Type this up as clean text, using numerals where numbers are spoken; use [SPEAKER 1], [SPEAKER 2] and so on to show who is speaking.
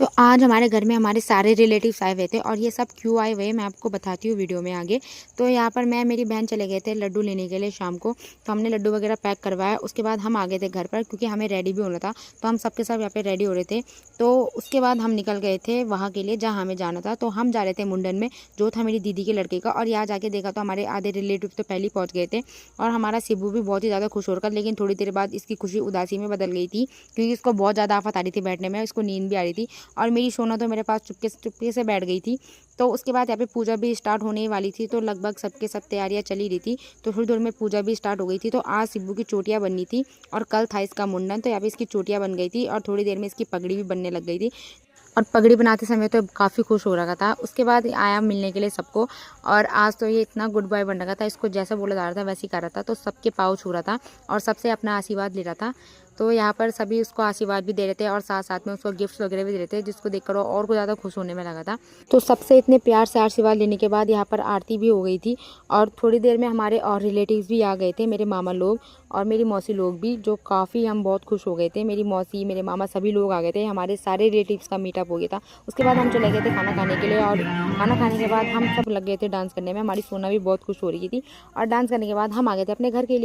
[SPEAKER 1] तो आज हमारे घर में हमारे सारे रिलेटिव्स आए हुए थे और ये सब क्यों आए हुए मैं आपको बताती हूँ वीडियो में आगे। तो यहाँ पर मैं मेरी बहन चले गए थे लड्डू लेने के लिए शाम को। तो हमने लड्डू वगैरह पैक करवाया, उसके बाद हम आ गए थे घर पर क्योंकि हमें रेडी भी होना था। तो हम सबके सब यहाँ पे रेडी हो रहे थे। तो उसके बाद हम निकल गए थे वहाँ के लिए जहाँ हमें जाना था। तो हम जा रहे थे मुंडन में, जो था मेरी दीदी के लड़के का। और यहाँ जाके देखा तो हमारे आधे रिलेटिव तो पहले ही पहुँच गए थे और हमारा शिबू भी बहुत ही ज़्यादा खुश होकर, लेकिन थोड़ी देर बाद इसकी खुशी उदासी में बदल गई थी क्योंकि इसको बहुत ज़्यादा आफत आ रही थी बैठने में, इसको नींद भी आ रही थी। और मेरी सोना तो मेरे पास चुपके से बैठ गई थी। तो उसके बाद यहाँ पे पूजा भी स्टार्ट होने वाली थी, तो लगभग सबके सब तैयारियां चली रही थी। तो थोड़ी देर में पूजा भी स्टार्ट हो गई थी। तो आज शिबू की चोटियां बननी थी और कल था इसका मुंडन। तो यहाँ पे इसकी चोटियां बन गई थी और थोड़ी देर में इसकी पगड़ी भी बनने लग गई थी। और पगड़ी बनाते समय तो काफ़ी खुश हो रहा था। उसके बाद आया मिलने के लिए सबको। और आज तो ये इतना गुड बॉय बन रहा था, इसको जैसा बोला जा रहा था वैसे ही कर रहा था। तो सबके पाँव छू रहा था और सबसे अपना आशीर्वाद ले रहा था। तो यहाँ पर सभी उसको आशीर्वाद भी दे रहे थे और साथ साथ में उसको गिफ्ट्स वगैरह भी दे रहे थे, जिसको देखकर वो और को ज़्यादा खुश होने में लगा था। तो सबसे इतने प्यार से आशीर्वाद लेने के बाद यहाँ पर आरती भी हो गई थी। और थोड़ी देर में हमारे और रिलेटिव्स भी आ गए थे, मेरे मामा लोग और मेरी मौसी लोग भी, जो काफ़ी हम बहुत खुश हो गए थे। मेरी मौसी, मेरे मामा सभी लोग आ गए थे, हमारे सारे रिलेटिव्स का मीटअप हो गया था। उसके बाद हम चले गए थे खाना खाने के लिए और खाना खाने के बाद हम सब लग गए थे डांस करने में। हमारी सोना भी बहुत खुश हो रही थी और डांस करने के बाद हम आ गए थे अपने घर के लिए।